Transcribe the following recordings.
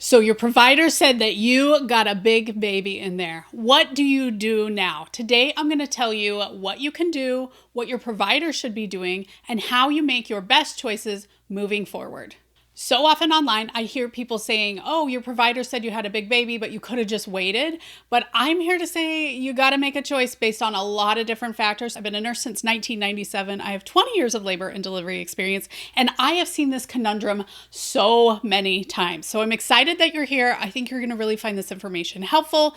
So your provider said that you got a big baby in there. What do you do now? Today, I'm going to tell you what you can do, what your provider should be doing, and how you make your best choices moving forward. So often online, I hear people saying, oh, your provider said you had a big baby, but you could have just waited. But I'm here to say you got to make a choice based on a lot of different factors. I've been a nurse since 1997. I have 20 years of labor and delivery experience, and I have seen this conundrum so many times. So I'm excited that you're here. I think you're going to really find this information helpful.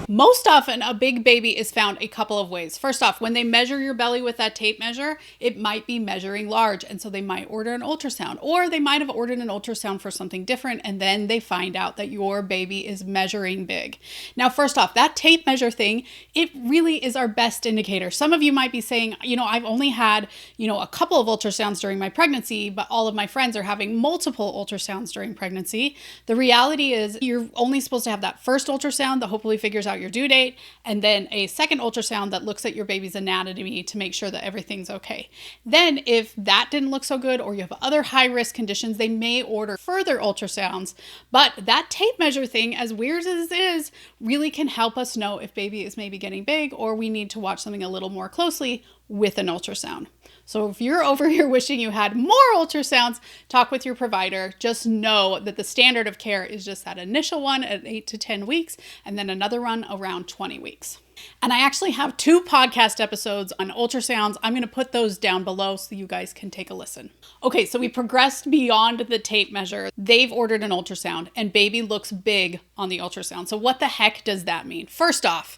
Most often, a big baby is found a couple of ways. First off, when they measure your belly with that tape measure, it might be measuring large. And so they might order an ultrasound, or they might have ordered an ultrasound for something different. And then they find out that your baby is measuring big. Now, first off, that tape measure thing, it really is our best indicator. Some of you might be saying, I've only had, a couple of ultrasounds during my pregnancy, but all of my friends are having multiple ultrasounds during pregnancy. The reality is you're only supposed to have that first ultrasound that hopefully figures out your due date, and then a second ultrasound that looks at your baby's anatomy to make sure that everything's okay. Then if that didn't look so good, or you have other high risk conditions, they may order further ultrasounds. But that tape measure thing, as weird as it is, really can help us know if baby is maybe getting big, or we need to watch something a little more closely with an ultrasound. So if you're over here wishing you had more ultrasounds, talk with your provider. Just know that the standard of care is just that initial one at 8 to 10 weeks, and then another one around 20 weeks. And I actually have 2 podcast episodes on ultrasounds. I'm going to put those down below so you guys can take a listen. Okay, so we progressed beyond the tape measure. They've ordered an ultrasound, and baby looks big on the ultrasound. So what the heck does that mean? First off,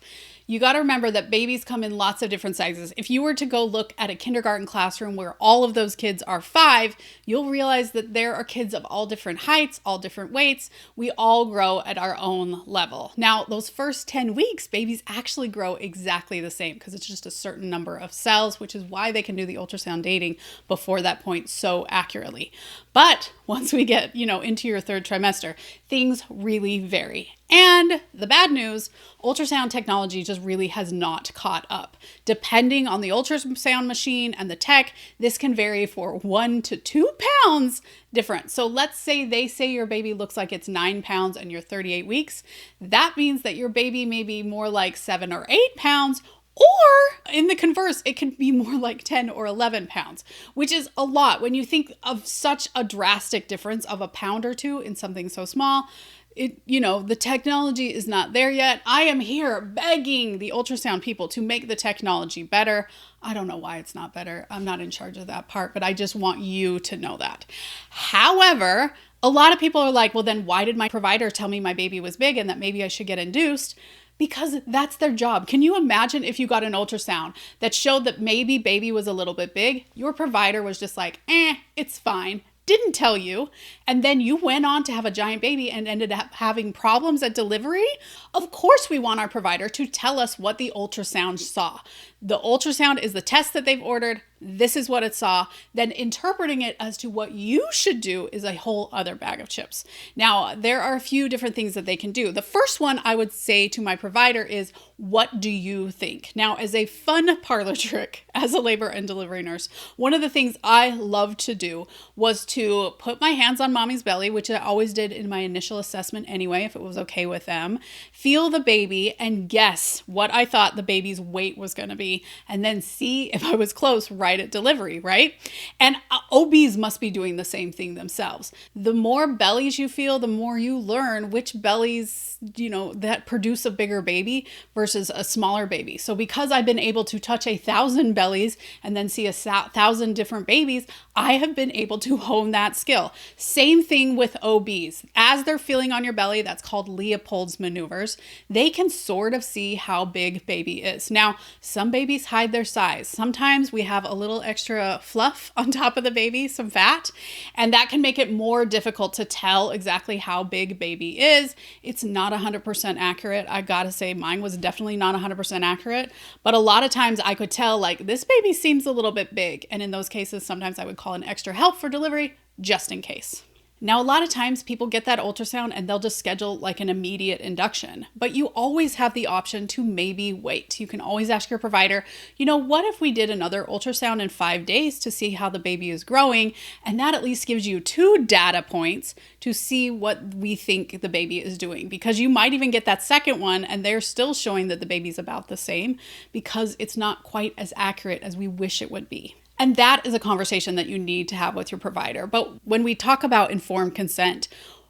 you got to remember that babies come in lots of different sizes. If you were to go look at a kindergarten classroom where all of those kids are 5, you'll realize that there are kids of all different heights, all different weights. We all grow at our own level. Now, those first 10 weeks, babies actually grow exactly the same because it's just a certain number of cells, which is why they can do the ultrasound dating before that point so accurately. But once we get, into your 3rd trimester, things really vary. And the bad news, ultrasound technology just really has not caught up. Depending on the ultrasound machine and the tech, this can vary for 1 to 2 pounds different. So let's say they say your baby looks like it's 9 pounds and you're 38 weeks. That means that your baby may be more like 7 or 8 pounds, or in the converse, it can be more like 10 or 11 pounds, which is a lot. When you think of such a drastic difference of a pound or 2 in something so small, the technology is not there yet. I am here begging the ultrasound people to make the technology better. I don't know why it's not better. I'm not in charge of that part, but I just want you to know that. However, a lot of people are like, well, then why did my provider tell me my baby was big and that maybe I should get induced? Because that's their job. Can you imagine if you got an ultrasound that showed that maybe baby was a little bit big? Your provider was just like, it's fine. Didn't tell you, and then you went on to have a giant baby and ended up having problems at delivery? Of course we want our provider to tell us what the ultrasound saw. The ultrasound is the test that they've ordered. This is what it saw. Then interpreting it as to what you should do is a whole other bag of chips. Now, there are a few different things that they can do. The first one I would say to my provider is, what do you think? Now, as a fun parlor trick, as a labor and delivery nurse, one of the things I loved to do was to put my hands on mommy's belly, which I always did in my initial assessment anyway, if it was okay with them, feel the baby and guess what I thought the baby's weight was going to be, and then see if I was close right at delivery, right? And OBs must be doing the same thing themselves. The more bellies you feel, the more you learn which bellies, that produce a bigger baby versus a smaller baby. So because I've been able to touch 1,000 bellies and then see 1,000 different babies, I have been able to hone that skill. Same thing with OBs. As they're feeling on your belly, that's called Leopold's maneuvers, they can sort of see how big baby is. Now, some babies hide their size. Sometimes we have a little extra fluff on top of the baby, some fat, and that can make it more difficult to tell exactly how big baby is. It's not 100% accurate. I gotta say, mine was definitely not 100% accurate, but a lot of times I could tell, like, this baby seems a little bit big. And in those cases, sometimes I would call in extra help for delivery just in case. Now, a lot of times people get that ultrasound and they'll just schedule like an immediate induction, but you always have the option to maybe wait. You can always ask your provider, what if we did another ultrasound in 5 days to see how the baby is growing? And that at least gives you 2 data points to see what we think the baby is doing, because you might even get that second one and they're still showing that the baby's about the same because it's not quite as accurate as we wish it would be. And that is a conversation that you need to have with your provider. But when we talk about informed consent,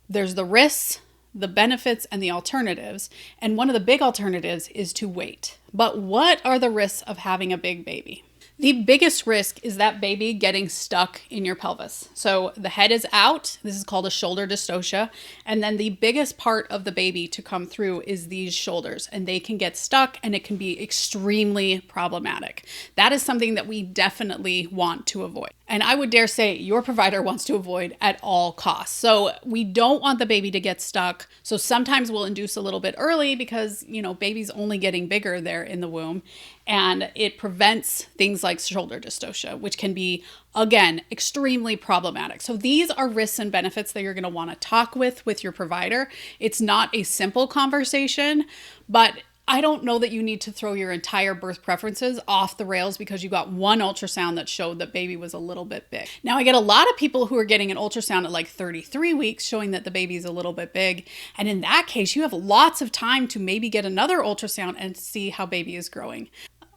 there's the risks, the benefits, and the alternatives. And one of the big alternatives is to wait. But what are the risks of having a big baby? The biggest risk is that baby getting stuck in your pelvis. So the head is out. This is called a shoulder dystocia. And then the biggest part of the baby to come through is these shoulders, and they can get stuck and it can be extremely problematic. That is something that we definitely want to avoid. And I would dare say your provider wants to avoid at all costs. So we don't want the baby to get stuck. So sometimes we'll induce a little bit early because, baby's only getting bigger there in the womb. And it prevents things like shoulder dystocia, which can be, again, extremely problematic. So these are risks and benefits that you're going to want to talk with your provider. It's not a simple conversation, but I don't know that you need to throw your entire birth preferences off the rails because you got one ultrasound that showed that baby was a little bit big. Now, I get a lot of people who are getting an ultrasound at like 33 weeks showing that the baby is a little bit big. And in that case, you have lots of time to maybe get another ultrasound and see how baby is growing.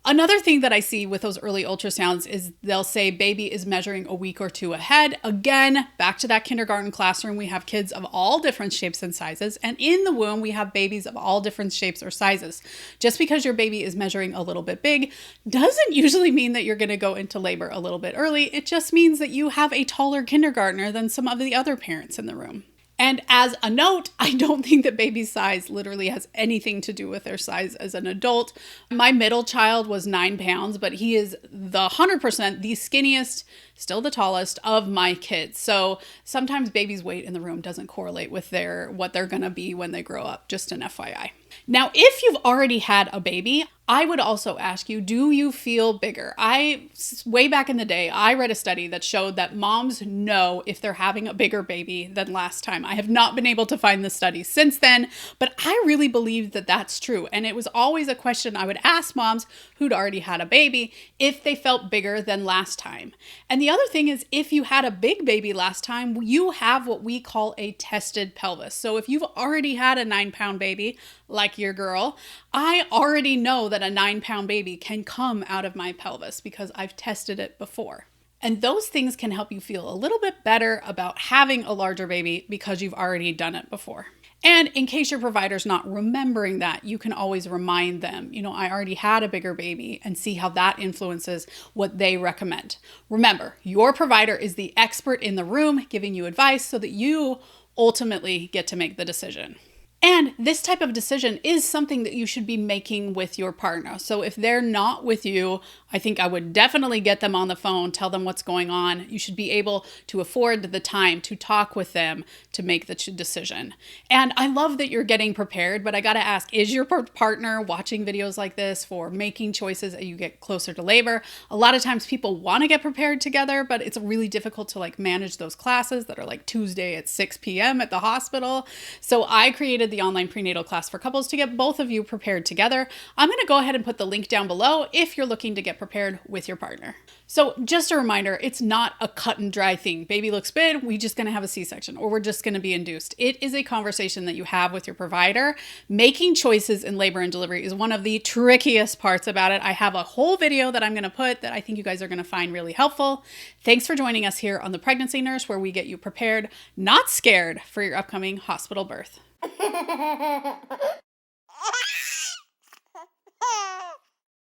Another thing that I see with those early ultrasounds is they'll say baby is measuring a week or 2 ahead. Again, back to that kindergarten classroom, we have kids of all different shapes and sizes. And in the womb, we have babies of all different shapes or sizes. Just because your baby is measuring a little bit big doesn't usually mean that you're going to go into labor a little bit early. It just means that you have a taller kindergartner than some of the other parents in the room. And as a note, I don't think that baby size literally has anything to do with their size as an adult. My middle child was 9 pounds, but he is the 100% the skinniest, still the tallest of my kids. So sometimes baby's weight in the room doesn't correlate with what they're going to be when they grow up, just an FYI. Now, if you've already had a baby, I would also ask you, do you feel bigger? Way back in the day, I read a study that showed that moms know if they're having a bigger baby than last time. I have not been able to find the study since then, but I really believe that that's true. And it was always a question I would ask moms who'd already had a baby if they felt bigger than last time. And the other thing is, if you had a big baby last time, you have what we call a tested pelvis. So if you've already had a 9-pound baby, like your girl, I already know that a 9-pound baby can come out of my pelvis because I've tested it before. And those things can help you feel a little bit better about having a larger baby because you've already done it before. And in case your provider's not remembering that, you can always remind them, I already had a bigger baby, and see how that influences what they recommend. Remember, your provider is the expert in the room giving you advice so that you ultimately get to make the decision. And this type of decision is something that you should be making with your partner. So if they're not with you, I think I would definitely get them on the phone, tell them what's going on. You should be able to afford the time to talk with them to make the decision. And I love that you're getting prepared, but I got to ask, is your partner watching videos like this for making choices as you get closer to labor? A lot of times people want to get prepared together, but it's really difficult to manage those classes that are like Tuesday at 6 p.m. at the hospital. So I created the online prenatal class for couples to get both of you prepared together. I'm going to go ahead and put the link down below if you're looking to get prepared with your partner. So just a reminder, it's not a cut and dry thing. Baby looks big, we're just going to have a C-section, or we're just going to be induced. It is a conversation that you have with your provider. Making choices in labor and delivery is one of the trickiest parts about it. I have a whole video that I'm going to put that I think you guys are going to find really helpful. Thanks for joining us here on The Pregnancy Nurse, where we get you prepared, not scared, for your upcoming hospital birth.